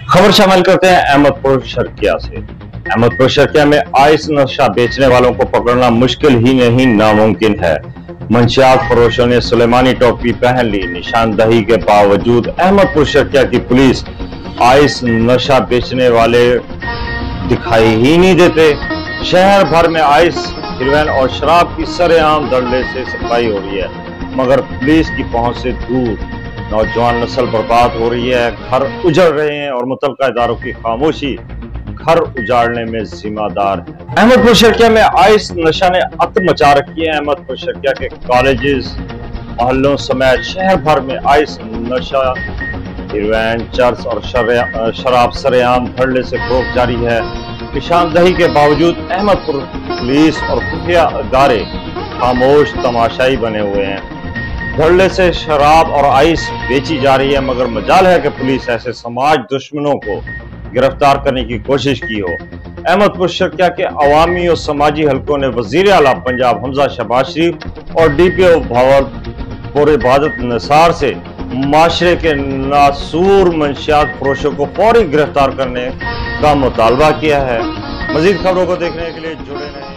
खबर शामिल करते हैं अहमदपुर शर्किया से। अहमदपुर शर्किया में आइस नशा बेचने वालों को पकड़ना मुश्किल ही नहीं नामुमकिन है। मंशियात फरोशों ने सुलेमानी टोपी पहन ली। निशानदही के बावजूद अहमदपुर शर्किया की पुलिस आइस नशा बेचने वाले दिखाई ही नहीं देते। शहर भर में आइस, हेरोइन और शराब की सरेआम धड़ल्ले से सप्लाई हो रही है, मगर पुलिस की पहुंच से दूर। नौजवान नस्ल बर्बाद हो रही है, घर उजड़ रहे हैं और मुतल्लिका इदारों की खामोशी घर उजाड़ने में जिम्मेदार है। अहमदपुर शर्किया में आइस नशा ने अत मचा रखी है। अहमदपुर शर्किया के कॉलेजेस, मोहल्लों समेत शहर भर में आइस नशा, हेरोइन, चर्स और शराब सरेआम धड़ल्ले से फरोख्त जारी है। निशानदही के बावजूद अहमदपुर पुलिस और खुफिया इदारे खामोश तमाशाई बने हुए हैं। धड़ल्ले से शराब और आइस बेची जा रही है, मगर मजाल है कि पुलिस ऐसे समाज दुश्मनों को गिरफ्तार करने की कोशिश की हो। अहमदपुर शर्किया के अवामी और समाजी हलकों ने वजीर आला पंजाब हमजा शहबाज शरीफ और DPO भावलपुर इबादत निसार से माशरे के नासूर मंशियात फरोशों को फौरी गिरफ्तार करने का मुतालबा किया है। मजीद खबरों को देखने के लिए जुड़े रहें।